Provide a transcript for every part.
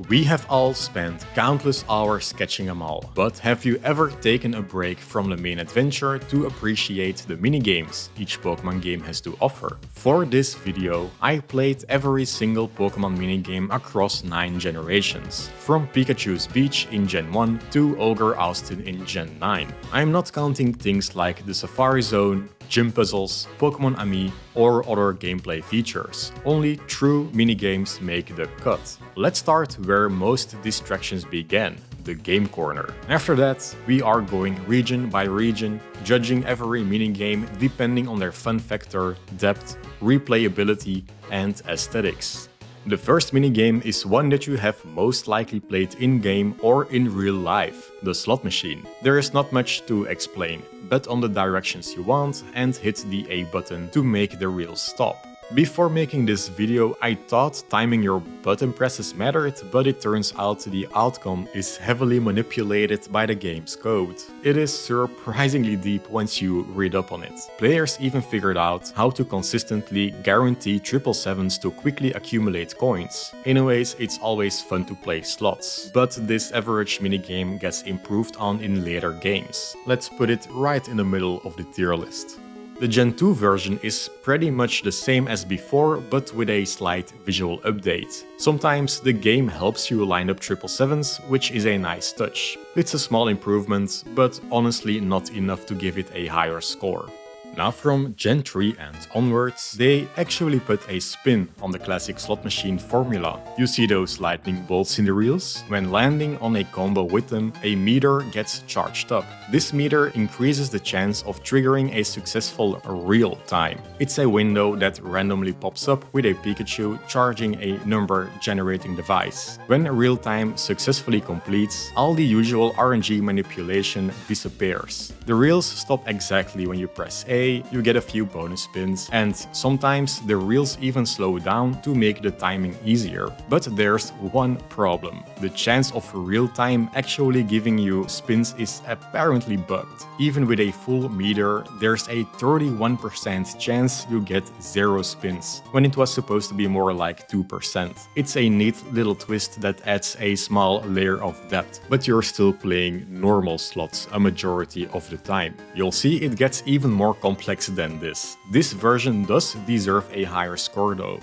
We have all spent countless hours sketching them all, but have you ever taken a break from the main adventure to appreciate the minigames each Pokemon game has to offer? For this video, I played every single Pokemon minigame across 9 generations, from Pikachu Beach in Gen 1 to Ogre Oustin in Gen 9. I'm not counting things like the Safari Zone, gym puzzles, Pokémon Amie, or other gameplay features. Only true minigames make the cut. Let's start where most distractions began, the game corner. After that, we are going region by region, judging every minigame depending on their fun factor, depth, replayability, and aesthetics. The first minigame is one that you have most likely played in-game or in real life, the slot machine. There is not much to explain. Bet on the directions you want and hit the A button to make the reels stop. Before making this video, I thought timing your button presses mattered, but it turns out the outcome is heavily manipulated by the game's code. It is surprisingly deep once you read up on it. Players even figured out how to consistently guarantee 777s to quickly accumulate coins. Anyways, it's always fun to play slots, but this average minigame gets improved on in later games. Let's put it right in the middle of the tier list. The Gen 2 version is pretty much the same as before, but with a slight visual update. Sometimes the game helps you line up 777s, which is a nice touch. It's a small improvement, but honestly not enough to give it a higher score. Now from Gen 3 and onwards, they actually put a spin on the classic slot machine formula. You see those lightning bolts in the reels? When landing on a combo with them, a meter gets charged up. This meter increases the chance of triggering a successful reel time. It's a window that randomly pops up with a Pikachu charging a number generating device. When reel time successfully completes, all the usual RNG manipulation disappears. The reels stop exactly when you press A, you get a few bonus spins, and sometimes the reels even slow down to make the timing easier. But there's one problem. The chance of real time actually giving you spins is apparently bugged. Even with a full meter, there's a 31% chance you get 0 spins, when it was supposed to be more like 2%. It's a neat little twist that adds a small layer of depth, but you're still playing normal slots a majority of the time. You'll see it gets even more complex than this. This version does deserve a higher score though.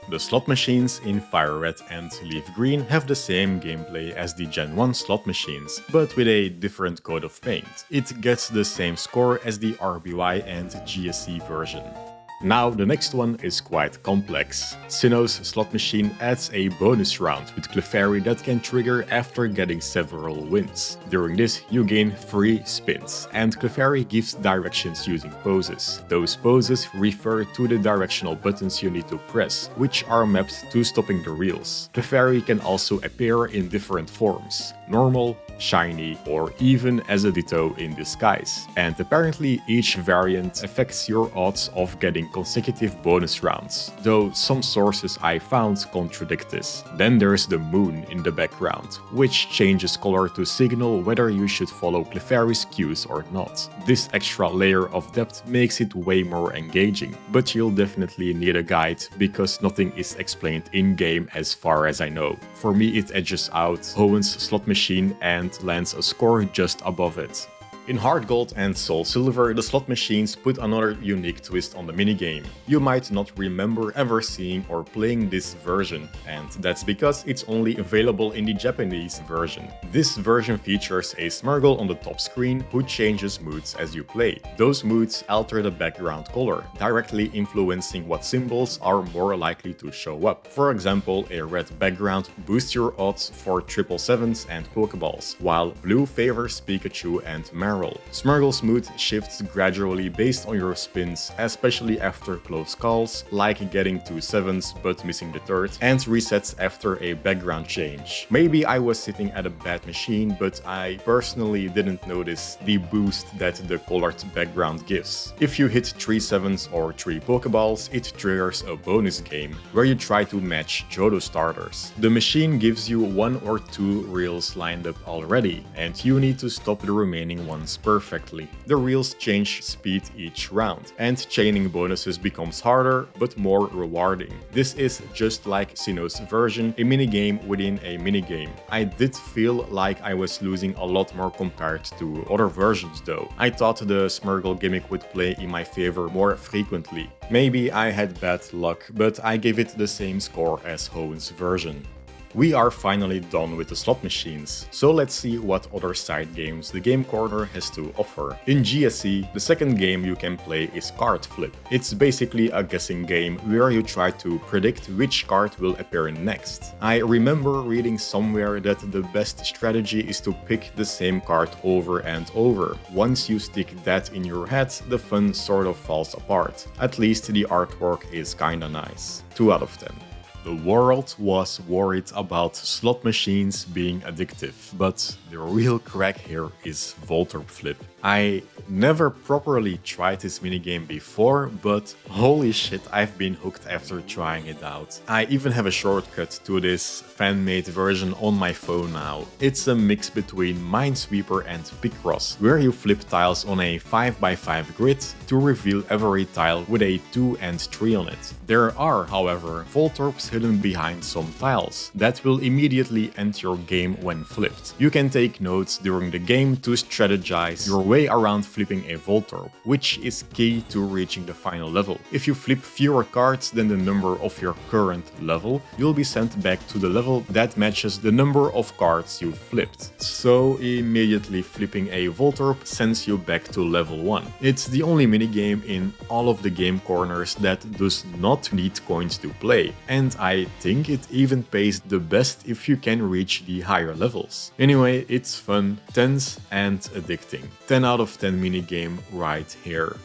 The slot machines in Fire Red and Leaf Green have the same gameplay as the Gen 1 slot machines, but with a different coat of paint. It gets the same score as the RBY and GSC version. Now the next one is quite complex. Sinnoh's slot machine adds a bonus round with Clefairy that can trigger after getting several wins. During this you gain 3 spins, and Clefairy gives directions using poses. Those poses refer to the directional buttons you need to press, which are mapped to stopping the reels. Clefairy can also appear in different forms: normal, shiny, or even as a Ditto in disguise. And apparently each variant affects your odds of getting consecutive bonus rounds, though some sources I found contradict this. Then there's the moon in the background, which changes color to signal whether you should follow Clefairy's cues or not. This extra layer of depth makes it way more engaging, but you'll definitely need a guide because nothing is explained in-game as far as I know. For me it edges out Hoenn's slot machine and lands a score just above it. In Heart Gold and Soul Silver, the slot machines put another unique twist on the minigame. You might not remember ever seeing or playing this version, and that's because it's only available in the Japanese version. This version features a Smurgle on the top screen who changes moods as you play. Those moods alter the background color, directly influencing what symbols are more likely to show up. For example, a red background boosts your odds for 777s and Pokeballs, while blue favors Pikachu and Marill. Smurgle's mood shifts gradually based on your spins, especially after close calls, like getting 2 7s but missing the third, and resets after a background change. Maybe I was sitting at a bad machine, but I personally didn't notice the boost that the colored background gives. If you hit 3 7s or 3 Pokeballs, it triggers a bonus game, where you try to match Johto starters. The machine gives you 1 or 2 reels lined up already, and you need to stop the remaining ones runs perfectly. The reels change speed each round, and chaining bonuses becomes harder but more rewarding. This is just like Sinnoh's version, a minigame within a minigame. I did feel like I was losing a lot more compared to other versions though. I thought the Smurgle gimmick would play in my favor more frequently. Maybe I had bad luck, but I gave it the same score as Hoen's version. We are finally done with the slot machines, so let's see what other side games the Game Corner has to offer. In GSC, the second game you can play is Card Flip. It's basically a guessing game where you try to predict which card will appear next. I remember reading somewhere that the best strategy is to pick the same card over and over. Once you stick that in your head, the fun sort of falls apart. At least the artwork is kinda nice. 2 out of 10. The world was worried about slot machines being addictive, but the real crack here is Voltorb Flip. I never properly tried this minigame before, but holy shit, I've been hooked after trying it out. I even have a shortcut to this fan-made version on my phone now. It's a mix between Minesweeper and Picross, where you flip tiles on a 5x5 grid to reveal every tile with a 2 and 3 on it. There are, however, Voltorbs hidden behind some tiles that will immediately end your game when flipped. You can take notes during the game to strategize your way around flipping a Voltorb, which is key to reaching the final level. If you flip fewer cards than the number of your current level, you'll be sent back to the level that matches the number of cards you flipped. So immediately flipping a Voltorb sends you back to level 1. It's the only minigame in all of the game corners that does not need coins to play, and I think it even pays the best if you can reach the higher levels. Anyway, it's fun, tense and addicting. 10 out of 10 minigame right here.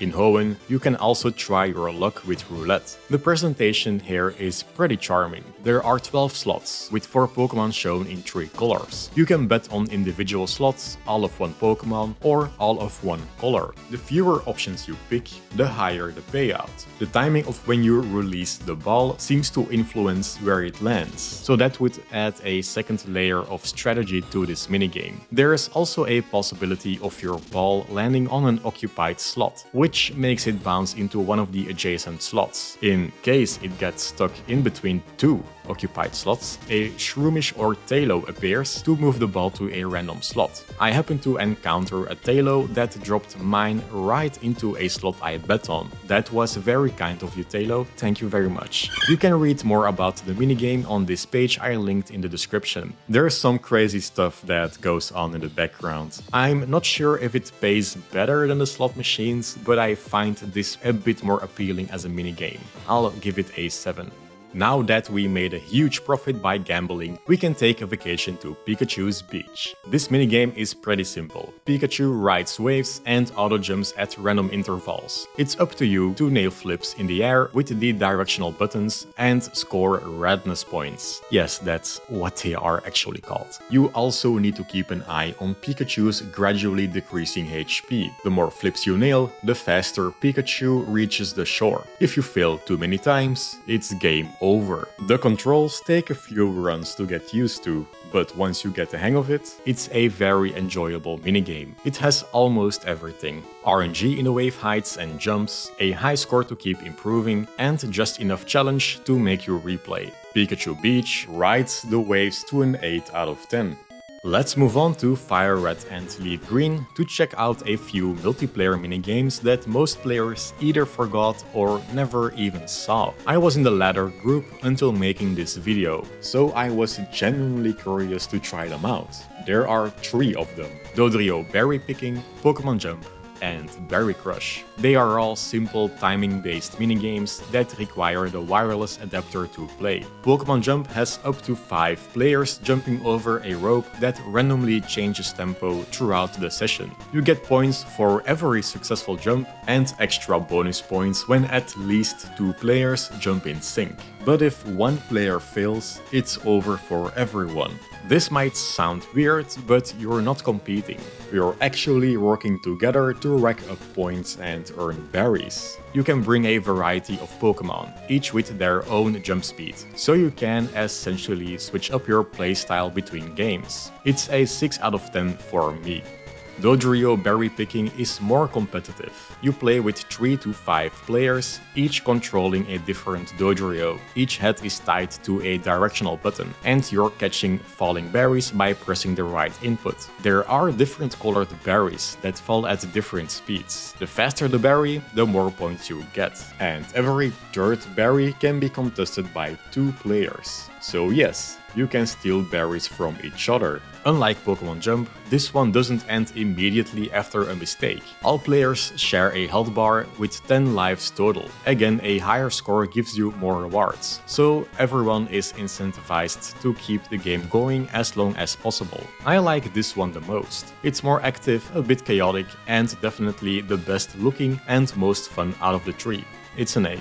In Hoenn, you can also try your luck with Roulette. The presentation here is pretty charming. There are 12 slots, with 4 Pokémon shown in 3 colors. You can bet on individual slots, all of one Pokémon, or all of one color. The fewer options you pick, the higher the payout. The timing of when you release the ball seems to influence where it lands, so that would add a second layer of strategy to this minigame. There is also a possibility of your ball landing on an occupied slot, which makes it bounce into one of the adjacent slots. In case it gets stuck in between 2 occupied slots, a Shroomish or Taillow appears to move the ball to a random slot. I happened to encounter a Taillow that dropped mine right into a slot I bet on. That was very kind of you, Taillow, thank you very much. You can read more about the minigame on this page I linked in the description. There's some crazy stuff that goes on in the background. I'm not sure if it pays better than the slot machines, but I find this a bit more appealing as a minigame. I'll give it a 7. Now that we made a huge profit by gambling, we can take a vacation to Pikachu's Beach. This minigame is pretty simple. Pikachu rides waves and auto-jumps at random intervals. It's up to you to nail flips in the air with the directional buttons and score redness points. Yes, that's what they are actually called. You also need to keep an eye on Pikachu's gradually decreasing HP. The more flips you nail, the faster Pikachu reaches the shore. If you fail too many times, it's game over. The controls take a few runs to get used to, but once you get the hang of it, it's a very enjoyable minigame. It has almost everything. RNG in the wave heights and jumps, a high score to keep improving, and just enough challenge to make you replay. Pikachu Beach rides the waves to an 8 out of 10. Let's move on to Fire Red and Leaf Green to check out a few multiplayer minigames that most players either forgot or never even saw. I was in the latter group until making this video, so I was genuinely curious to try them out. There are 3 of them: Dodrio Berry Picking, Pokémon Jump, and Berry Crush. They are all simple timing-based minigames that require the wireless adapter to play. Pokémon Jump has up to 5 players jumping over a rope that randomly changes tempo throughout the session. You get points for every successful jump and extra bonus points when at least 2 players jump in sync. But if one player fails, it's over for everyone. This might sound weird, but you're not competing. You're actually working together to rack up points and earn berries. You can bring a variety of Pokémon, each with their own jump speed, so you can essentially switch up your playstyle between games. It's a 6 out of 10 for me. Dodrio berry picking is more competitive. You play with 3 to 5 players, each controlling a different Dodrio. Each head is tied to a directional button, and you're catching falling berries by pressing the right input. There are different colored berries that fall at different speeds. The faster the berry, the more points you get. And every third berry can be contested by 2 players. So yes, you can steal berries from each other. Unlike Pokémon Jump, this one doesn't end immediately after a mistake. All players share a health bar with 10 lives total. Again, a higher score gives you more rewards, so everyone is incentivized to keep the game going as long as possible. I like this one the most. It's more active, a bit chaotic, and definitely the best looking and most fun out of the 3. It's an 8.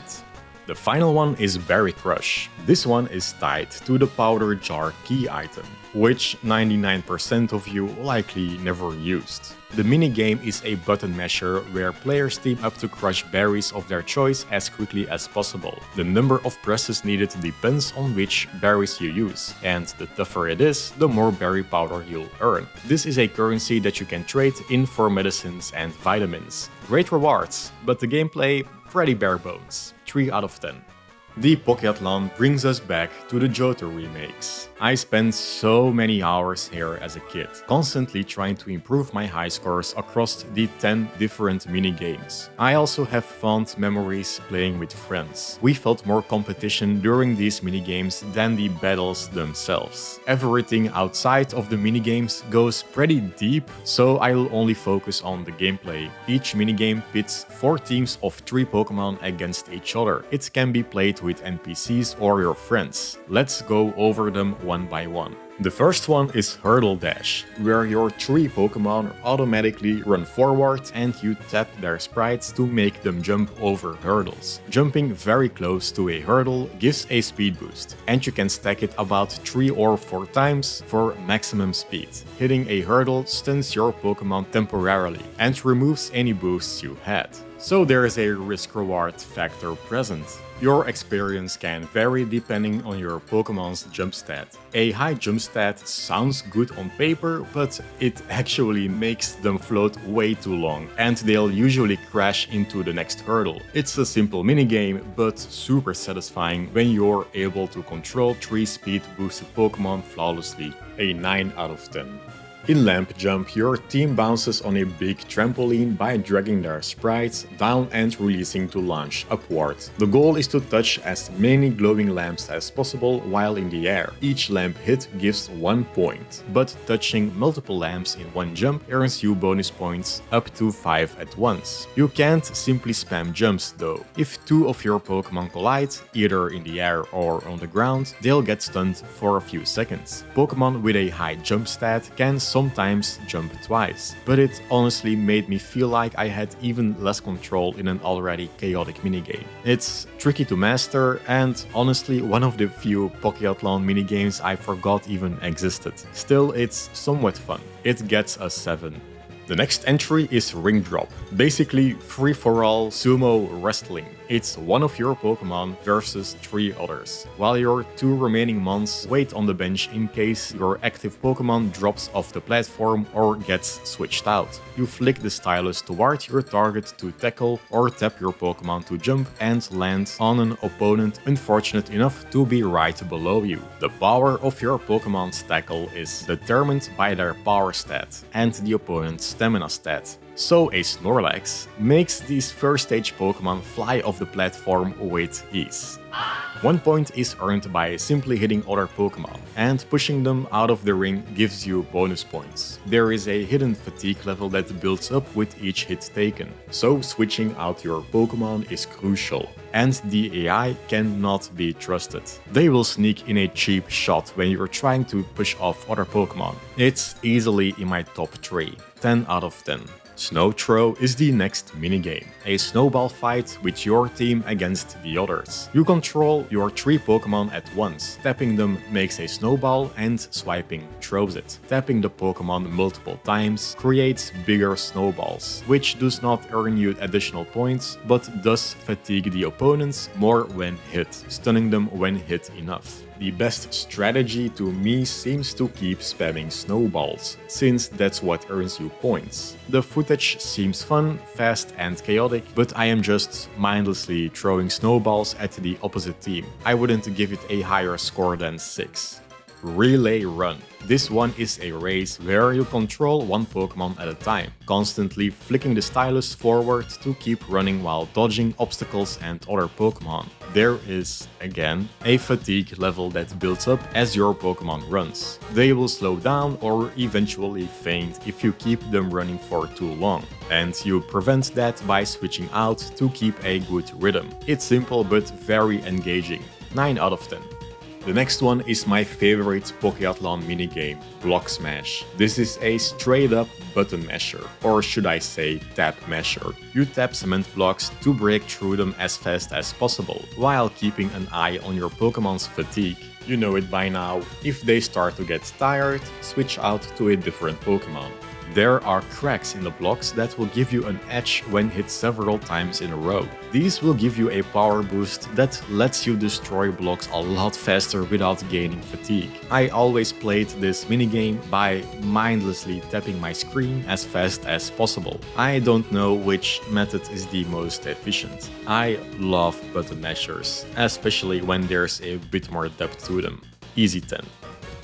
The final one is Berry Crush. This one is tied to the powder jar key item, which 99% of you likely never used. The minigame is a button masher where players team up to crush berries of their choice as quickly as possible. The number of presses needed depends on which berries you use, and the tougher it is, the more berry powder you'll earn. This is a currency that you can trade in for medicines and vitamins. Great rewards, but the gameplay pretty bare bones. 3 out of 10. The Pokéathlon brings us back to the Johto remakes. I spent so many hours here as a kid, constantly trying to improve my high scores across the 10 different minigames. I also have fond memories playing with friends. We felt more competition during these minigames than the battles themselves. Everything outside of the minigames goes pretty deep, so I'll only focus on the gameplay. Each minigame pits 4 teams of 3 Pokémon against each other. It can be played with NPCs or your friends. Let's go over them one by one. The first one is Hurdle Dash, where your 3 Pokémon automatically run forward and you tap their sprites to make them jump over hurdles. Jumping very close to a hurdle gives a speed boost, and you can stack it about 3 or 4 times for maximum speed. Hitting a hurdle stuns your Pokémon temporarily and removes any boosts you had. So there is a risk-reward factor present. Your experience can vary depending on your Pokémon's jump stat. A high jump stat sounds good on paper, but it actually makes them float way too long, and they'll usually crash into the next hurdle. It's a simple minigame, but super satisfying when you're able to control 3 speed boosted Pokémon flawlessly. A 9 out of 10. In Lamp Jump, your team bounces on a big trampoline by dragging their sprites down and releasing to launch upward. The goal is to touch as many glowing lamps as possible while in the air. Each lamp hit gives 1 point, but touching multiple lamps in one jump earns you bonus points up to 5 at once. You can't simply spam jumps though. If 2 of your Pokémon collide, either in the air or on the ground, they'll get stunned for a few seconds. Pokémon with a high jump stat can sometimes jump twice, but it honestly made me feel like I had even less control in an already chaotic minigame. It's tricky to master, and honestly one of the few Pokéathlon minigames I forgot even existed. Still, it's somewhat fun. It gets a 7. The next entry is Ring Drop, basically free-for-all sumo wrestling. It's one of your Pokémon versus 3 others, while your 2 remaining mons wait on the bench in case your active Pokémon drops off the platform or gets switched out. You flick the stylus toward your target to tackle or tap your Pokémon to jump and land on an opponent unfortunate enough to be right below you. The power of your Pokémon's tackle is determined by their power stat and the opponent's stamina stat. So a Snorlax makes these first stage Pokémon fly off the platform with ease. 1 point is earned by simply hitting other Pokémon, and pushing them out of the ring gives you bonus points. There is a hidden fatigue level that builds up with each hit taken, so switching out your Pokémon is crucial, and the AI cannot be trusted. They will sneak in a cheap shot when you're trying to push off other Pokémon. It's easily in my top 3, 10 out of 10. Snow Throw is the next minigame, a snowball fight with your team against the others. You control your 3 Pokémon at once. Tapping them makes a snowball and swiping throws it. Tapping the Pokémon multiple times creates bigger snowballs, which does not earn you additional points, but does fatigue the opponents more when hit, stunning them when hit enough. The best strategy to me seems to keep spamming snowballs, since that's what earns you points. The footage seems fun, fast and chaotic, but I am just mindlessly throwing snowballs at the opposite team. I wouldn't give it a higher score than 6. Relay Run. This one is a race where you control one Pokémon at a time, constantly flicking the stylus forward to keep running while dodging obstacles and other Pokémon. There is, again, a fatigue level that builds up as your Pokémon runs. They will slow down or eventually faint if you keep them running for too long, and you prevent that by switching out to keep a good rhythm. It's simple but very engaging. 9 out of 10. The next one is my favorite Pokéathlon minigame, Block Smash. This is a straight up button masher, or should I say tap masher. You tap cement blocks to break through them as fast as possible, while keeping an eye on your Pokémon's fatigue. You know it by now. If they start to get tired, switch out to a different Pokémon. There are cracks in the blocks that will give you an edge when hit several times in a row. These will give you a power boost that lets you destroy blocks a lot faster without gaining fatigue. I always played this minigame by mindlessly tapping my screen as fast as possible. I don't know which method is the most efficient. I love button mashers, especially when there's a bit more depth to them. Easy 10.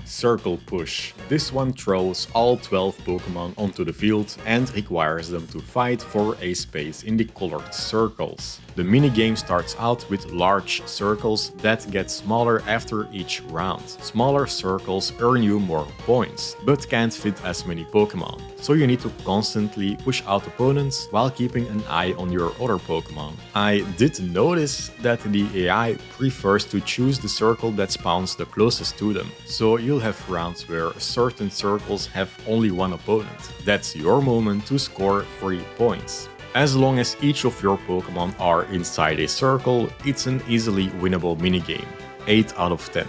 Circle Push. This one throws all 12 Pokémon onto the field and requires them to fight for a space in the colored circles. The minigame starts out with large circles that get smaller after each round. Smaller circles earn you more points, but can't fit as many Pokémon, so you need to constantly push out opponents while keeping an eye on your other Pokémon. I did notice that the AI prefers to choose the circle that spawns the closest to them, so you'll have rounds where certain circles have only one opponent. That's your moment to score 3 points. As long as each of your Pokémon are inside a circle, it's an easily winnable minigame. 8 out of 10.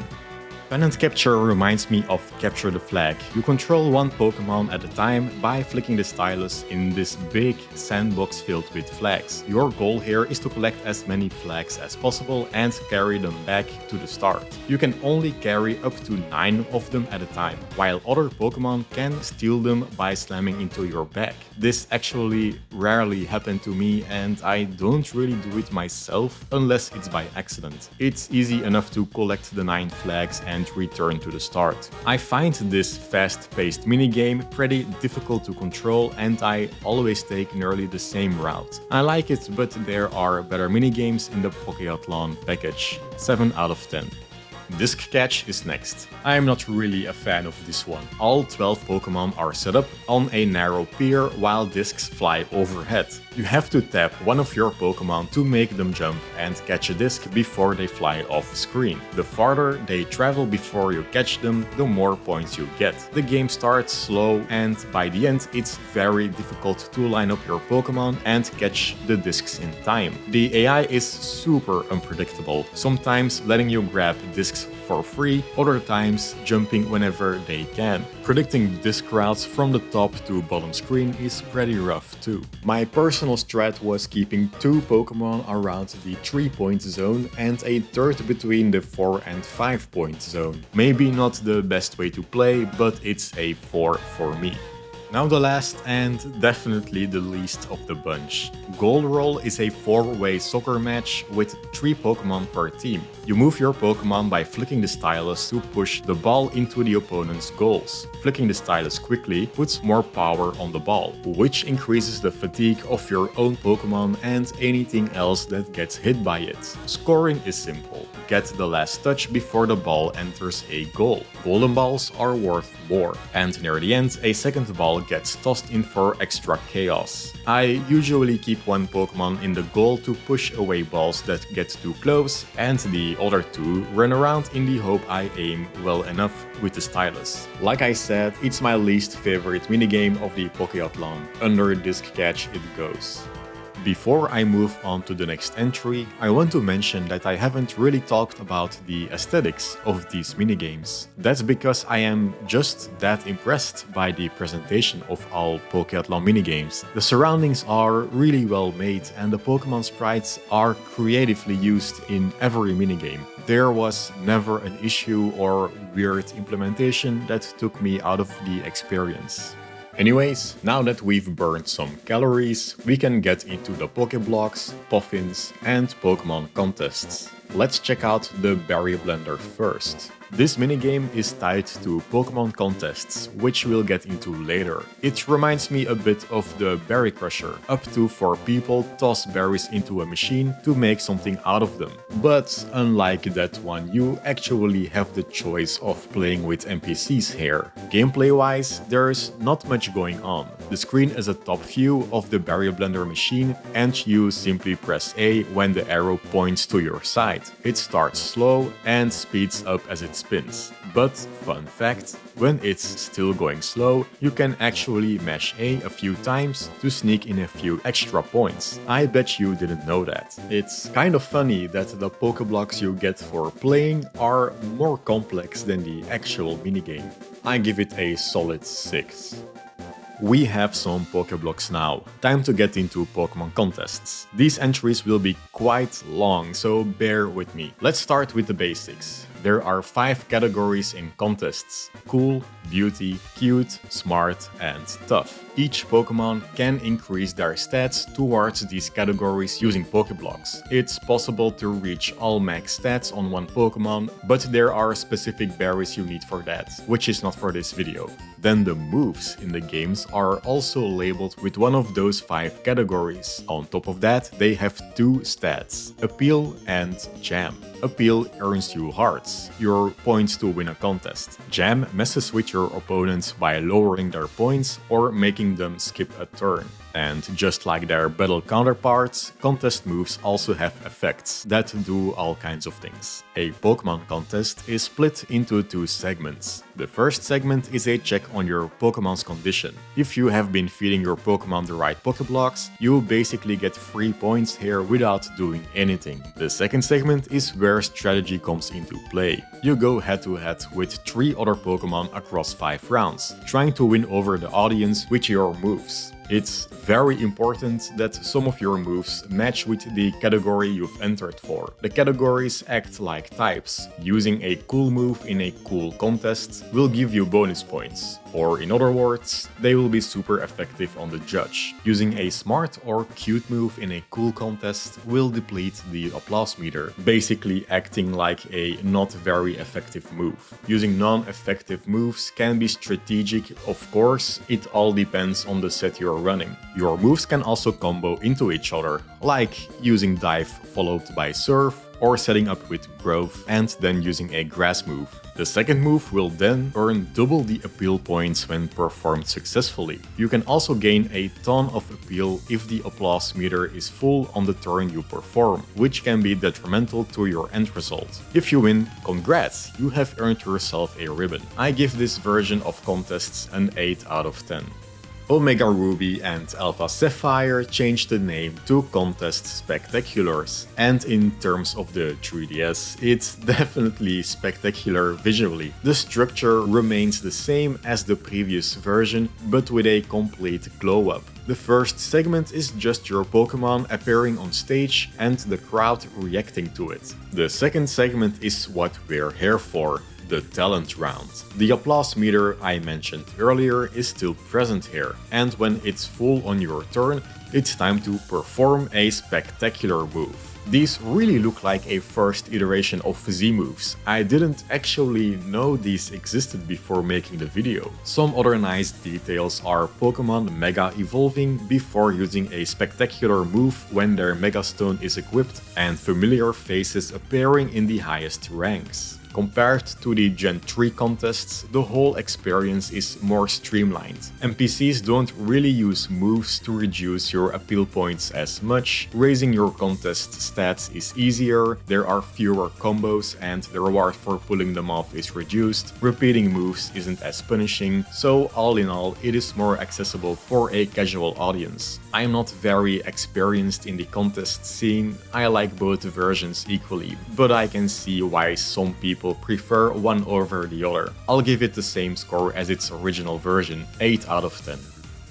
Pennant Capture reminds me of Capture the Flag. You control one Pokémon at a time by flicking the stylus in this big sandbox filled with flags. Your goal here is to collect as many flags as possible and carry them back to the start. You can only carry up to 9 of them at a time, while other Pokémon can steal them by slamming into your back. This actually rarely happened to me, and I don't really do it myself unless it's by accident. It's easy enough to collect the 9 flags and return to the start. I find this fast-paced minigame pretty difficult to control, and I always take nearly the same route. I like it, but there are better minigames in the Pokéathlon package. 7 out of 10. Disc Catch is next. I am not really a fan of this one. All 12 Pokémon are set up on a narrow pier while discs fly overhead. You have to tap one of your Pokémon to make them jump and catch a disc before they fly off screen. The farther they travel before you catch them, the more points you get. The game starts slow, and by the end it's very difficult to line up your Pokémon and catch the discs in time. The AI is super unpredictable, sometimes letting you grab discs for free, other times jumping whenever they can. Predicting disc routes from the top to bottom screen is pretty rough too. My personal strat was keeping 2 Pokémon around the 3-point zone and a third between the 4 and 5-point zone. Maybe not the best way to play, but it's a 4 for me. Now the last and definitely the least of the bunch. Goal Roll is a 4-way soccer match with 3 Pokémon per team. You move your Pokémon by flicking the stylus to push the ball into the opponent's goals. Flicking the stylus quickly puts more power on the ball, which increases the fatigue of your own Pokémon and anything else that gets hit by it. Scoring is simple. Get the last touch before the ball enters a goal. Golden balls are worth more, and near the end a second ball gets tossed in for extra chaos. I usually keep one Pokémon in the goal to push away balls that get too close, and the other 2 run around in the hope I aim well enough with the stylus. Like I said, it's my least favorite minigame of the Pokéathlon. Under Disc Catch it goes. Before I move on to the next entry, I want to mention that I haven't really talked about the aesthetics of these minigames. That's because I am just that impressed by the presentation of all Pokéathlon minigames. The surroundings are really well made and the Pokémon sprites are creatively used in every minigame. There was never an issue or weird implementation that took me out of the experience. Anyways, now that we've burned some calories, we can get into the Pokeblocks, Poffins, and Pokémon contests. Let's check out the Berry Blender first. This minigame is tied to Pokémon contests, which we'll get into later. It reminds me a bit of the Berry Crusher. Up to 4 people toss berries into a machine to make something out of them. But unlike that one, you actually have the choice of playing with NPCs here. Gameplay-wise, there's not much going on. The screen is a top view of the Berry Blender machine and you simply press A when the arrow points to your side. It starts slow and speeds up as it spins. But fun fact, when it's still going slow, you can actually mash A few times to sneak in a few extra points. I bet you didn't know that. It's kind of funny that the Pokeblocks you get for playing are more complex than the actual minigame. I give it a solid 6. We have some Pokeblocks now. Time to get into Pokemon contests. These entries will be quite long, so bear with me. Let's start with the basics. There are 5 categories in contests: cool, beauty, cute, smart, and tough. Each Pokemon can increase their stats towards these categories using Pokeblocks. It's possible to reach all max stats on one Pokemon, but there are specific berries you need for that, which is not for this video. Then the moves in the games are also labeled with one of those 5 categories. On top of that, they have 2 stats: Appeal and Jam. Appeal earns you hearts, your points to win a contest. Jam messes with your opponents by lowering their points or making them skip a turn. And just like their battle counterparts, contest moves also have effects that do all kinds of things. A Pokemon contest is split into 2 segments. The first segment is a check on your Pokemon's condition. If you have been feeding your Pokemon the right Pokeblocks, you basically get free points here without doing anything. The second segment is where strategy comes into play. You go head to head with 3 other Pokemon across 5 rounds, trying to win over the audience with your moves. It's very important that some of your moves match with the category you've entered for. The categories act like types. Using a cool move in a cool contest will give you bonus points. Or in other words, they will be super effective on the judge. Using a smart or cute move in a cool contest will deplete the applause meter, basically acting like a not very effective move. Using non-effective moves can be strategic, of course, it all depends on the set you're running. Your moves can also combo into each other, like using Dive followed by Surf, or setting up with Growth and then using a grass move. The second move will then earn double the appeal points when performed successfully. You can also gain a ton of appeal if the applause meter is full on the turn you perform, which can be detrimental to your end result. If you win, congrats, you have earned yourself a ribbon. I give this version of contests an 8 out of 10. Omega Ruby and Alpha Sapphire changed the name to Contest Spectaculars, and in terms of the 3DS, it's definitely spectacular visually. The structure remains the same as the previous version, but with a complete glow-up. The first segment is just your Pokemon appearing on stage and the crowd reacting to it. The second segment is what we're here for, the talent round. The applause meter I mentioned earlier is still present here, and when it's full on your turn, it's time to perform a spectacular move. These really look like a first iteration of Z moves. I didn't actually know these existed before making the video. Some other nice details are Pokemon Mega evolving before using a spectacular move when their Mega Stone is equipped, and familiar faces appearing in the highest ranks. Compared to the Gen 3 contests, the whole experience is more streamlined. NPCs don't really use moves to reduce your appeal points as much, raising your contest stats is easier, there are fewer combos and the reward for pulling them off is reduced, repeating moves isn't as punishing, so all in all it is more accessible for a casual audience. I am not very experienced in the contest scene, I like both versions equally, but I can see why some people prefer one over the other. I'll give it the same score as its original version, 8 out of 10.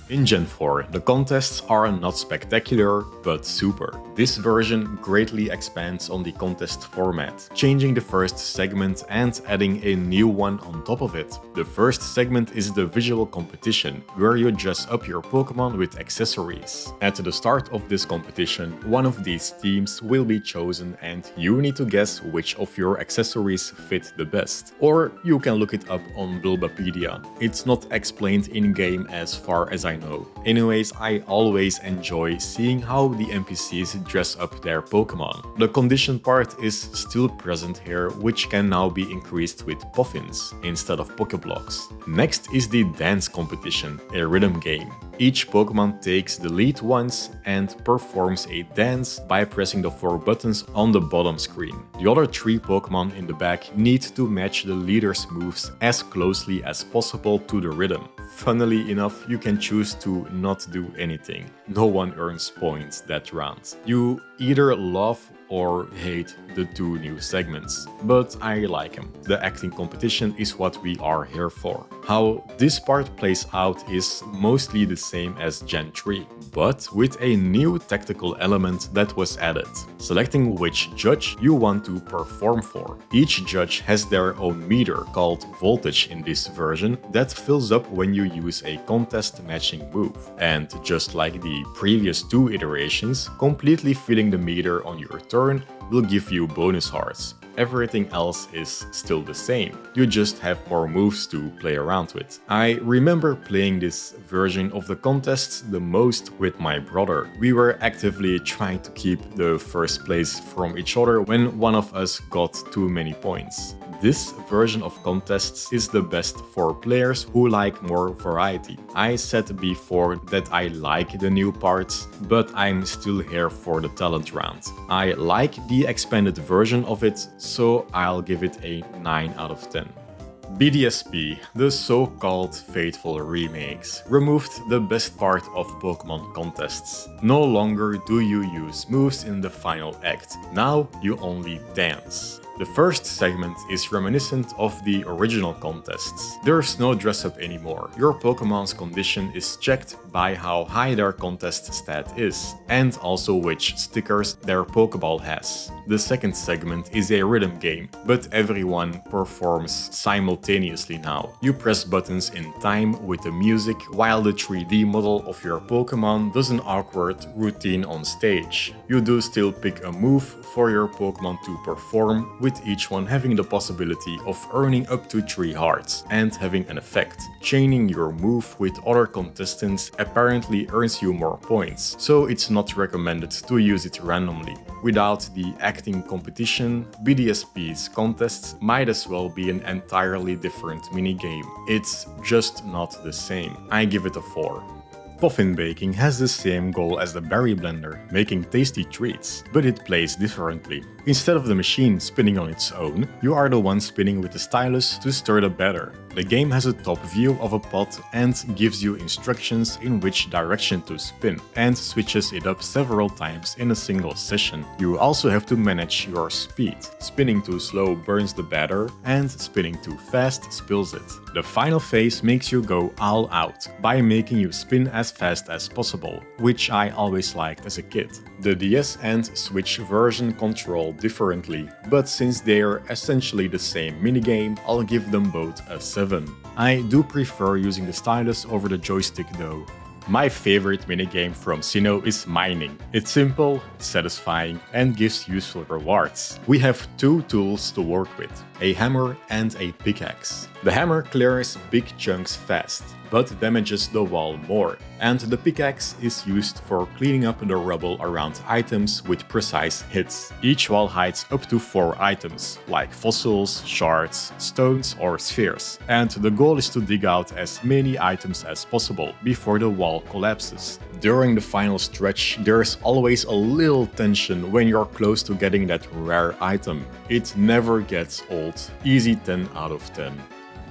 In Gen 4, the contests are not spectacular, but super. This version greatly expands on the contest format, changing the first segment and adding a new one on top of it. The first segment is the visual competition, where you dress up your Pokémon with accessories. At the start of this competition, one of these teams will be chosen and you need to guess which of your accessories fit the best. Or you can look it up on Bulbapedia. It's not explained in-game as far as I know. Anyways, I always enjoy seeing how the NPCs dress up their Pokémon. The condition part is still present here, which can now be increased with Poffins instead of Pokeblocks. Next is the dance competition, a rhythm game. Each Pokémon takes the lead once and performs a dance by pressing the 4 buttons on the bottom screen. The other 3 Pokémon in the back need to match the leader's moves as closely as possible to the rhythm. Funnily enough, you can choose to not do anything. No one earns points that round. You either love or hate the 2 new segments, but I like them. The acting competition is what we are here for. How this part plays out is mostly the same as Gen 3, but with a new tactical element that was added, selecting which judge you want to perform for. Each judge has their own meter, called voltage in this version, that fills up when you use a contest matching move. And just like the previous 2 iterations, completely filling the meter on your turn will give you bonus hearts. Everything else is still the same, you just have more moves to play around with. I remember playing this version of the contests the most with my brother. We were actively trying to keep the first place from each other when one of us got too many points. This version of contests is the best for players who like more variety. I said before that I like the new parts, but I'm still here for the talent round. I like the expanded version of it, so I'll give it a 9 out of 10. BDSP, the so-called Fateful Remakes, removed the best part of Pokémon contests. No longer do you use moves in the final act, now you only dance. The first segment is reminiscent of the original contests. There's no dress-up anymore. Your Pokémon's condition is checked by how high their contest stat is, and also which stickers their Pokéball has. The second segment is a rhythm game, but everyone performs simultaneously now. You press buttons in time with the music, while the 3D model of your Pokémon does an awkward routine on stage. You do still pick a move for your Pokémon to perform, with each one having the possibility of earning up to 3 hearts and having an effect. Chaining your move with other contestants apparently earns you more points, so it's not recommended to use it randomly. Without the acting competition, BDSP's contests might as well be an entirely different minigame. It's just not the same. I give it a 4. Poffin Baking has the same goal as the berry blender, making tasty treats, but it plays differently. Instead of the machine spinning on its own, you are the one spinning with the stylus to stir the batter. The game has a top view of a pot and gives you instructions in which direction to spin, and switches it up several times in a single session. You also have to manage your speed. Spinning too slow burns the batter, and spinning too fast spills it. The final phase makes you go all out by making you spin as fast as possible, which I always liked as a kid. The DS and Switch version control differently, but since they're essentially the same minigame, I'll give them both a 7. I do prefer using the stylus over the joystick though. My favorite minigame from Sinnoh is mining. It's simple, satisfying, and gives useful rewards. We have 2 tools to work with. a hammer and a pickaxe. The hammer clears big chunks fast, but damages the wall more, and the pickaxe is used for cleaning up the rubble around items with precise hits. Each wall hides up to 4 items, like fossils, shards, stones or spheres, and the goal is to dig out as many items as possible before the wall collapses. During the final stretch, there's always a little tension when you're close to getting that rare item. It never gets old. Easy 10 out of 10.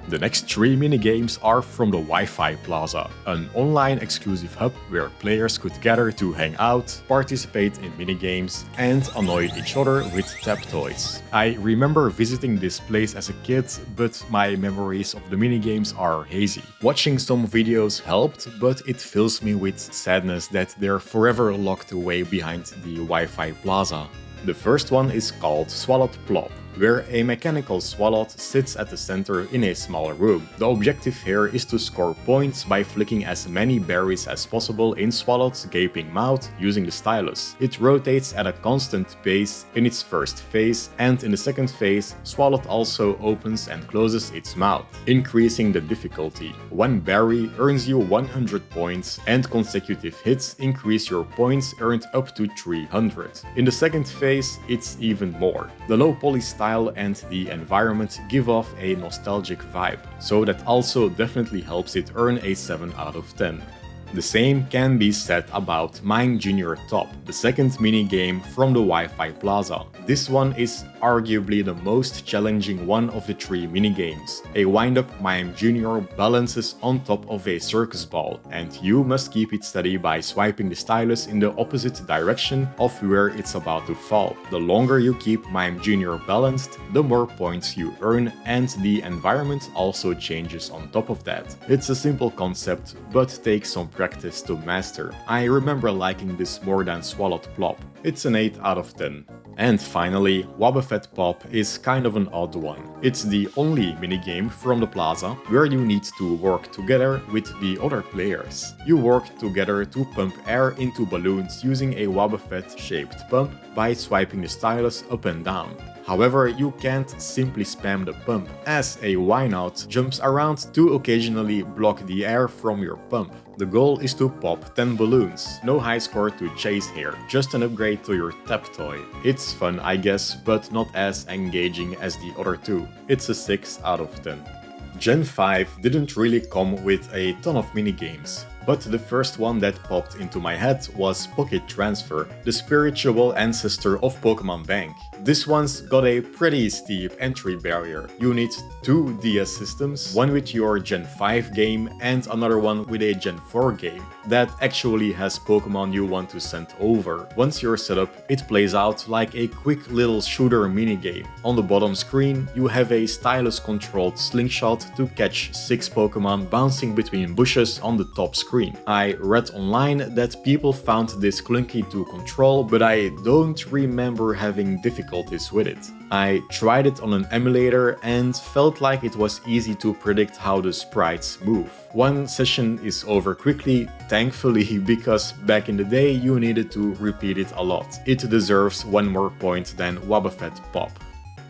The next 3 minigames are from the Wi-Fi Plaza, an online exclusive hub where players could gather to hang out, participate in minigames, and annoy each other with tap toys. I remember visiting this place as a kid, but my memories of the minigames are hazy. Watching some videos helped, but it fills me with sadness that they're forever locked away behind the Wi-Fi Plaza. The first one is called Swalot Plop, where a mechanical swalot sits at the center in a small room. The objective here is to score points by flicking as many berries as possible in Swalot's gaping mouth using the stylus. It rotates at a constant pace in its first phase, and in the second phase, Swalot also opens and closes its mouth, increasing the difficulty. One berry earns you 100 points, and consecutive hits increase your points earned up to 300. In the second phase, it's even more. The low poly style and the environment give off a nostalgic vibe, so that also definitely helps it earn a 7 out of 10. The same can be said about Mime Jr. Top, the second minigame from the Wi-Fi Plaza. This one is arguably the most challenging one of the 3 minigames. A wind-up Mime Jr. balances on top of a circus ball, and you must keep it steady by swiping the stylus in the opposite direction of where it's about to fall. The longer you keep Mime Jr. balanced, the more points you earn, and the environment also changes on top of that. It's a simple concept, but takes some practice to master. I remember liking this more than Swalot Plop. It's an 8 out of 10. And finally, Wobuffet Pop is kind of an odd one. It's the only minigame from the Plaza where you need to work together with the other players. You work together to pump air into balloons using a Wobuffet-shaped pump by swiping the stylus up and down. However, you can't simply spam the pump, as a why not jumps around to occasionally block the air from your pump. The goal is to pop 10 balloons. No high score to chase here, just an upgrade to your tap toy. It's fun, I guess, but not as engaging as the other 2. It's a 6 out of 10. Gen 5 didn't really come with a ton of minigames, but the first one that popped into my head was Poké Transfer, the spiritual ancestor of Pokémon Bank. This one's got a pretty steep entry barrier. You need 2 DS systems, one with your Gen 5 game and another one with a Gen 4 game that actually has Pokémon you want to send over. Once you're set up, it plays out like a quick little shooter minigame. On the bottom screen, you have a stylus-controlled slingshot to catch 6 Pokémon bouncing between bushes on the top screen. I read online that people found this clunky to control, but I don't remember having difficulties with it. I tried it on an emulator and felt like it was easy to predict how the sprites move. One session is over quickly, thankfully, because back in the day you needed to repeat it a lot. It deserves 1 more point than Wobuffet Pop.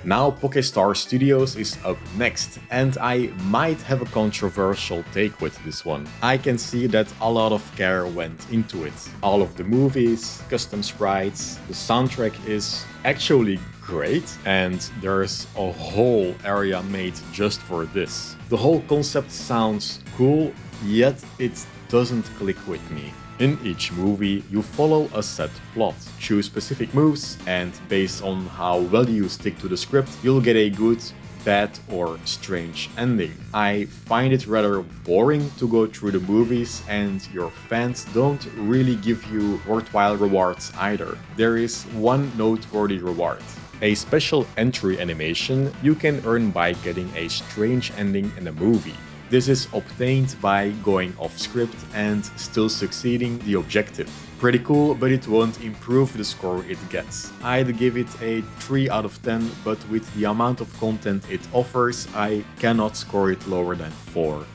Now Pokéstar Studios is up next, and I might have a controversial take with this one. I can see that a lot of care went into it. All of the movies, custom sprites, the soundtrack is actually great, and there's a whole area made just for this. The whole concept sounds cool, yet it doesn't click with me. In each movie, you follow a set plot, choose specific moves, and based on how well you stick to the script, you'll get a good, bad, or strange ending. I find it rather boring to go through the movies, and your fans don't really give you worthwhile rewards either. There is one noteworthy reward: a special entry animation you can earn by getting a strange ending in a movie. This is obtained by going off script and still succeeding the objective. Pretty cool, but it won't improve the score it gets. I'd give it a 3 out of 10, but with the amount of content it offers, I cannot score it lower than 4.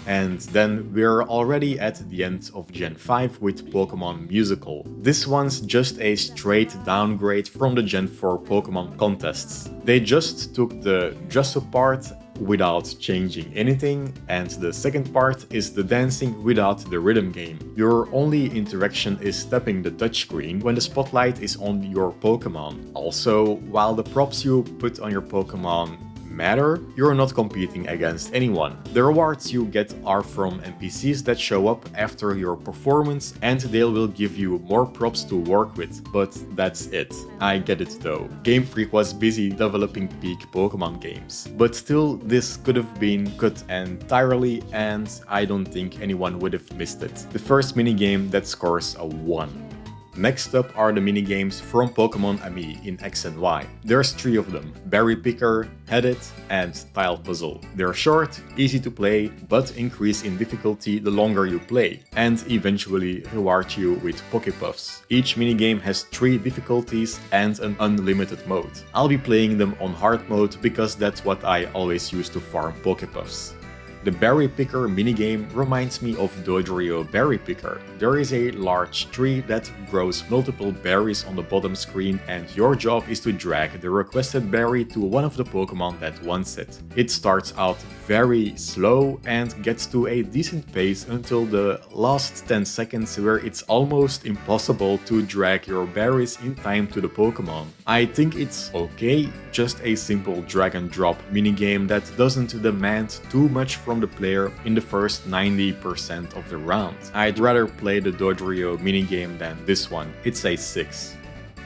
And then we're already at the end of Gen 5 with Pokémon Musical. This one's just a straight downgrade from the Gen 4 Pokémon contests. They just took the dress-up part without changing anything, and the second part is the dancing without the rhythm game. Your only interaction is tapping the touchscreen when the spotlight is on your Pokémon. Also, while the props you put on your Pokémon matter, you're not competing against anyone. The rewards you get are from NPCs that show up after your performance, and they will give you more props to work with, but that's it. I get it though. Game Freak was busy developing peak Pokemon games, but still this could have been cut entirely and I don't think anyone would have missed it. The first minigame that scores a 1. Next up are the minigames from Pokémon Amie in X and Y. There's 3 of them: Berry Picker, Head It, and Tile Puzzle. They're short, easy to play, but increase in difficulty the longer you play, and eventually reward you with Pokepuffs. Each minigame has 3 difficulties and an unlimited mode. I'll be playing them on hard mode because that's what I always use to farm Pokepuffs. The Berry Picker minigame reminds me of Dodrio Berry Picker. There is a large tree that grows multiple berries on the bottom screen, and your job is to drag the requested berry to one of the Pokémon that wants it. It starts out very slow and gets to a decent pace until the last 10 seconds where it's almost impossible to drag your berries in time to the Pokémon. I think it's okay, just a simple drag and drop minigame that doesn't demand too much from the player in the first 90% of the round. I'd rather play the Dodrio minigame than this one. It's a 6.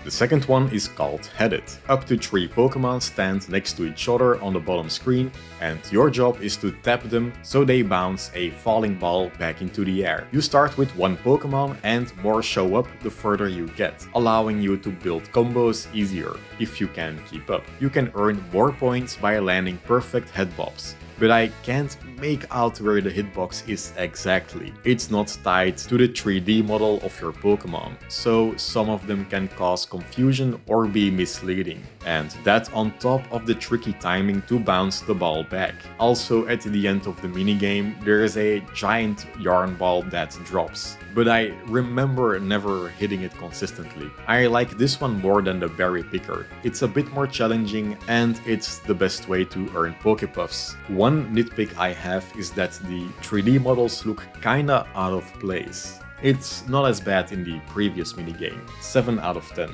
The second one is called Head It. Up to 3 Pokémon stand next to each other on the bottom screen, and your job is to tap them so they bounce a falling ball back into the air. You start with 1 Pokémon and more show up the further you get, allowing you to build combos easier if you can keep up. You can earn more points by landing perfect head bobs, but I can't make out where the hitbox is exactly. It's not tied to the 3D model of your Pokémon, so some of them can cause confusion or be misleading. And that on top of the tricky timing to bounce the ball back. Also, at the end of the minigame, there is a giant yarn ball that drops, but I remember never hitting it consistently. I like this one more than the Berry Picker. It's a bit more challenging and it's the best way to earn Pokepuffs. One nitpick I have is that the 3D models look kinda out of place. It's not as bad in the previous minigame, 7 out of 10.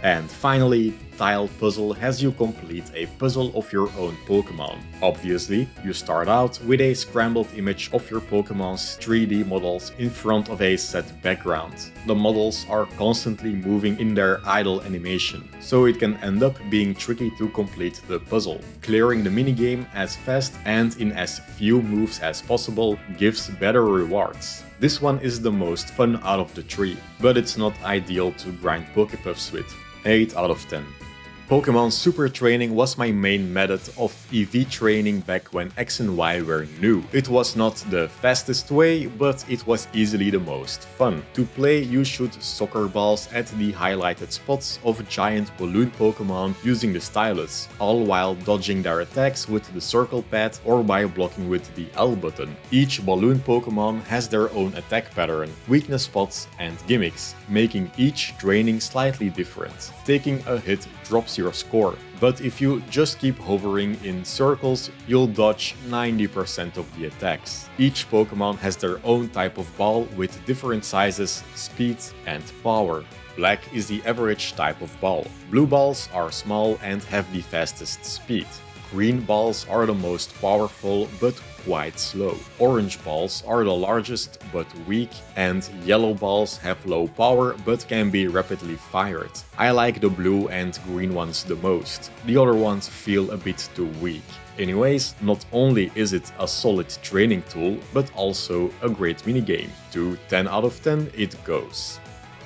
And finally, Tile Puzzle has you complete a puzzle of your own Pokémon. Obviously, you start out with a scrambled image of your Pokémon's 3D models in front of a set background. The models are constantly moving in their idle animation, so it can end up being tricky to complete the puzzle. Clearing the minigame as fast and in as few moves as possible gives better rewards. This one is the most fun out of the 3, but it's not ideal to grind Pokepuffs with. 8 out of 10. Pokémon Super Training was my main method of EV training back when X and Y were new. It was not the fastest way, but it was easily the most fun. To play, you shoot soccer balls at the highlighted spots of giant balloon Pokémon using the stylus, all while dodging their attacks with the circle pad or by blocking with the L button. Each balloon Pokémon has their own attack pattern, weakness spots and gimmicks, making each training slightly different. Taking a hit drops your score, but if you just keep hovering in circles, you'll dodge 90% of the attacks. Each Pokémon has their own type of ball with different sizes, speed and power. Black is the average type of ball. Blue balls are small and have the fastest speed. Green balls are the most powerful but quite slow. Orange balls are the largest but weak, and yellow balls have low power but can be rapidly fired. I like the blue and green ones the most. The other ones feel a bit too weak. Anyways, not only is it a solid training tool, but also a great minigame. To 10 out of 10 it goes.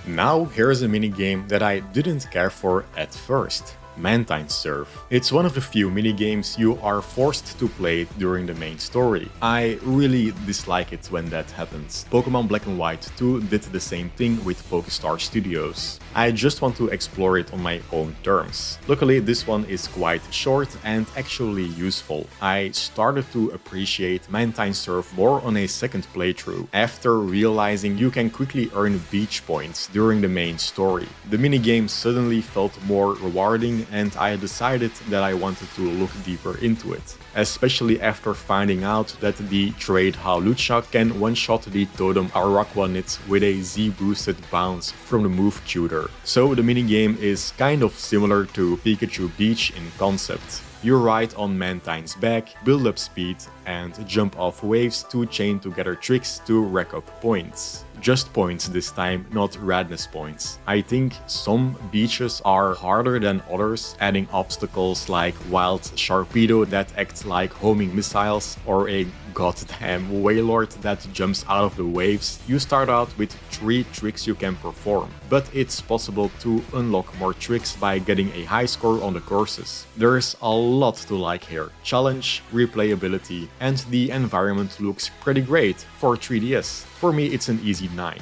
Now here's a minigame that I didn't care for at first. Mantine Surf. It's one of the few minigames you are forced to play during the main story. I really dislike it when that happens. Pokémon Black and White 2 did the same thing with Pokéstar Studios. I just want to explore it on my own terms. Luckily, this one is quite short and actually useful. I started to appreciate Mantine Surf more on a second playthrough, after realizing you can quickly earn beach points during the main story. The minigame suddenly felt more rewarding and I decided that I wanted to look deeper into it, especially after finding out that the trade Hawlucha can one-shot the Totem Araquanid with a Z-boosted bounce from the move tutor. So the minigame is kind of similar to Pikachu Beach in concept. You ride on Mantine's back, build up speed, and jump off waves to chain together tricks to rack up points. Just points this time, not radness points. I think some beaches are harder than others, adding obstacles like wild Sharpedo that act like homing missiles or a goddamn Wailord that jumps out of the waves. You start out with 3 tricks you can perform, but it's possible to unlock more tricks by getting a high score on the courses. There's a lot to like here. Challenge, replayability, and the environment looks pretty great for 3DS. For me, it's an easy 9.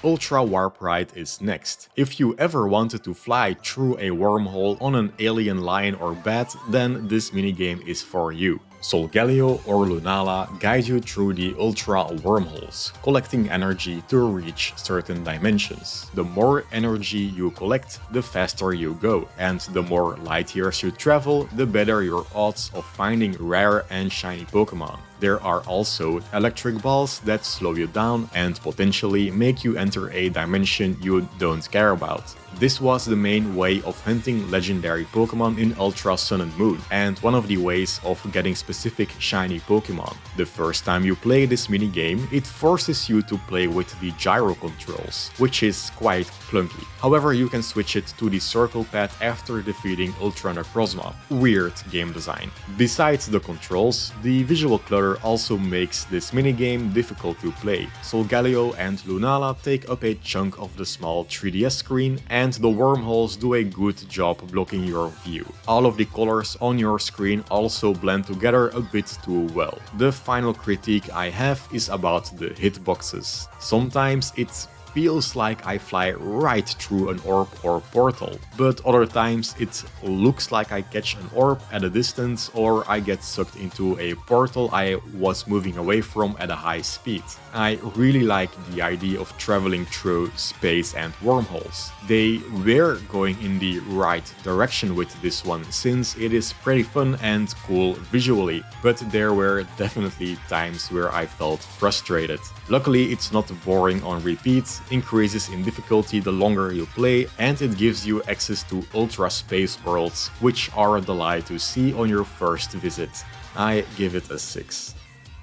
Ultra Warp Ride is next. If you ever wanted to fly through a wormhole on an alien lion or bat, then this minigame is for you. Solgaleo or Lunala guide you through the Ultra wormholes, collecting energy to reach certain dimensions. The more energy you collect, the faster you go, and the more light years you travel, the better your odds of finding rare and shiny Pokémon. There are also electric balls that slow you down and potentially make you enter a dimension you don't care about. This was the main way of hunting legendary Pokémon in Ultra Sun and Moon, and one of the ways of getting specific shiny Pokémon. The first time you play this minigame, it forces you to play with the gyro controls, which is quite clunky. However, you can switch it to the circle pad after defeating Ultra Necrozma. Weird game design. Besides the controls, the visual clutter also makes this minigame difficult to play. Solgaleo and Lunala take up a chunk of the small 3DS screen, and the wormholes do a good job blocking your view. All of the colors on your screen also blend together a bit too well. The final critique I have is about the hitboxes. Sometimes it feels like I fly right through an orb or portal, but other times it looks like I catch an orb at a distance or I get sucked into a portal I was moving away from at a high speed. I really like the idea of traveling through space and wormholes. They were going in the right direction with this one, since it is pretty fun and cool visually, but there were definitely times where I felt frustrated. Luckily, it's not boring on repeat, increases in difficulty the longer you play, and it gives you access to ultra space worlds, which are a delight to see on your first visit. I give it a 6.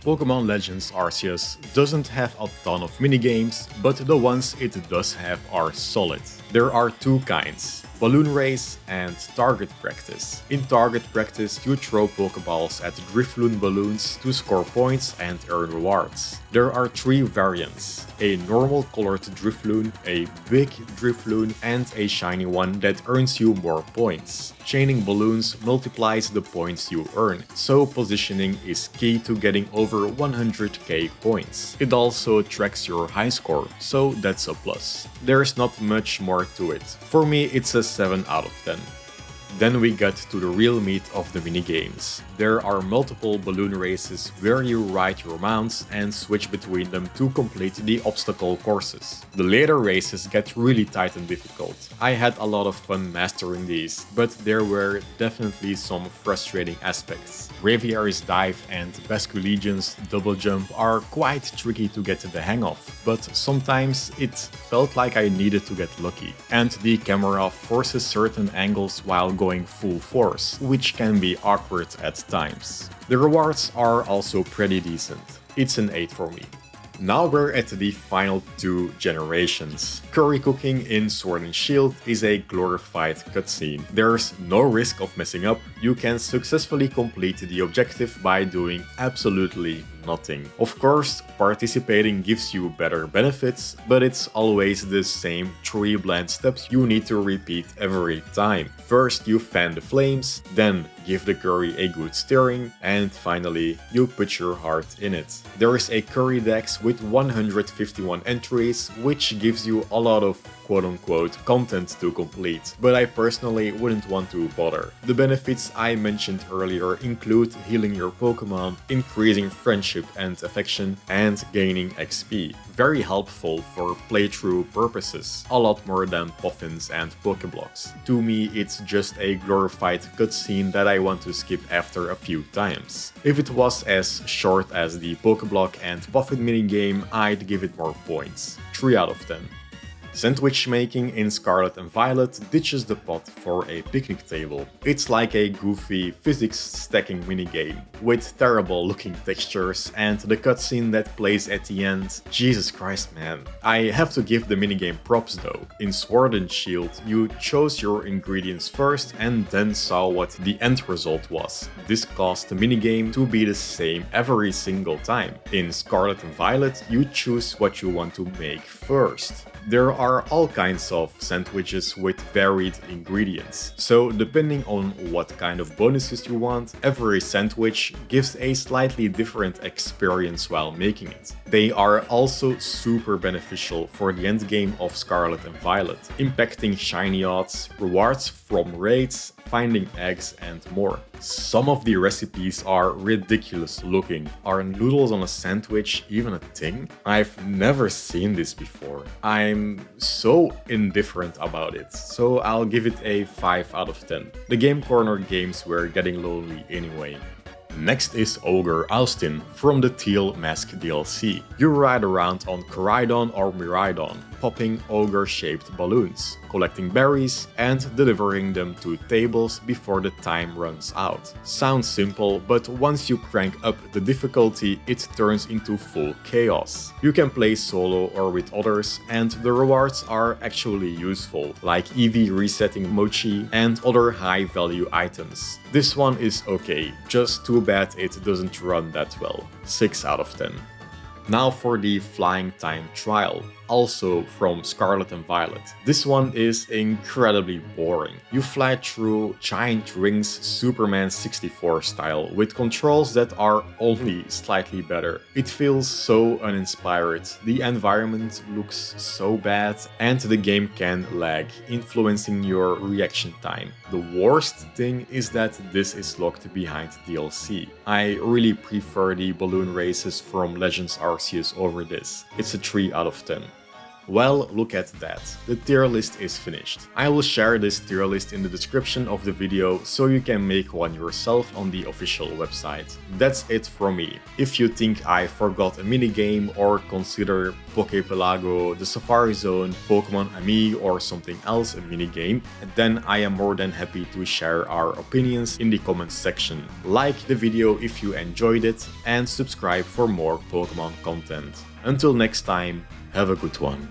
Pokémon Legends Arceus doesn't have a ton of minigames, but the ones it does have are solid. There are two kinds: Balloon Race and Target Practice. In Target Practice, you throw Pokeballs at Drifloon balloons to score points and earn rewards. There are 3 variants: a normal colored Drifloon, a big Drifloon, and a shiny one that earns you more points. Chaining balloons multiplies the points you earn, so positioning is key to getting over 100k points. It also tracks your high score, so that's a plus. There's not much more to it. For me, it's a 7 out of 10. Then we get to the real meat of the minigames. There are multiple balloon races where you ride your mounts and switch between them to complete the obstacle courses. The later races get really tight and difficult. I had a lot of fun mastering these, but there were definitely some frustrating aspects. Braviary's dive and Basculegion's double jump are quite tricky to get the hang of, but sometimes it felt like I needed to get lucky, and the camera forces certain angles while going full force, which can be awkward at times. The rewards are also pretty decent. It's an 8 for me. Now we're at the final 2 generations. Curry cooking in Sword and Shield is a glorified cutscene. There's no risk of messing up, you can successfully complete the objective by doing absolutely nothing. Of course, participating gives you better benefits, but it's always the same 3 bland steps you need to repeat every time. First you fan the flames, then give the curry a good stirring, and finally you put your heart in it. There is a curry dex with 151 entries, which gives you a lot of quote-unquote content to complete, but I personally wouldn't want to bother. The benefits I mentioned earlier include healing your Pokemon, increasing friendship and affection, and gaining XP. Very helpful for playthrough purposes, a lot more than Poffins and Pokeblocks. To me, it's just a glorified cutscene that I want to skip after a few times. If it was as short as the Pokeblock and Poffin minigame, I'd give it more points. 3 out of 10. Sandwich making in Scarlet and Violet ditches the pot for a picnic table. It's like a goofy physics stacking minigame, with terrible looking textures, and the cutscene that plays at the end, Jesus Christ man. I have to give the minigame props though. In Sword and Shield, you chose your ingredients first and then saw what the end result was. This caused the minigame to be the same every single time. In Scarlet and Violet, you choose what you want to make first. There are all kinds of sandwiches with varied ingredients, so depending on what kind of bonuses you want, every sandwich gives a slightly different experience while making it. They are also super beneficial for the endgame of Scarlet and Violet, impacting shiny odds, rewards from raids, finding eggs, and more. Some of the recipes are ridiculous looking. Are noodles on a sandwich even a thing? I've never seen this before. I'm so indifferent about it, so I'll give it a 5 out of 10. The Game Corner games were getting lonely anyway. Next is Ogre Oustin from the Teal Mask DLC. You ride around on Coridon or Miraidon, popping ogre-shaped balloons, collecting berries, and delivering them to tables before the time runs out. Sounds simple, but once you crank up the difficulty, it turns into full chaos. You can play solo or with others, and the rewards are actually useful, like EV resetting mochi and other high-value items. This one is okay, just too bad it doesn't run that well. 6 out of 10. Now for the Flying Time Trial, also from Scarlet and Violet. This one is incredibly boring. You fly through giant rings Superman 64 style with controls that are only slightly better. It feels so uninspired, the environment looks so bad, and the game can lag, influencing your reaction time. The worst thing is that this is locked behind DLC. I really prefer the balloon races from Legends Arceus over this. It's a 3 out of 10. Well, look at that. The tier list is finished. I will share this tier list in the description of the video so you can make one yourself on the official website. That's it from me. If you think I forgot a minigame or consider Poképelago, the Safari Zone, Pokémon Amie or something else a minigame, then I am more than happy to share our opinions in the comments section. Like the video if you enjoyed it and subscribe for more Pokémon content. Until next time, have a good one.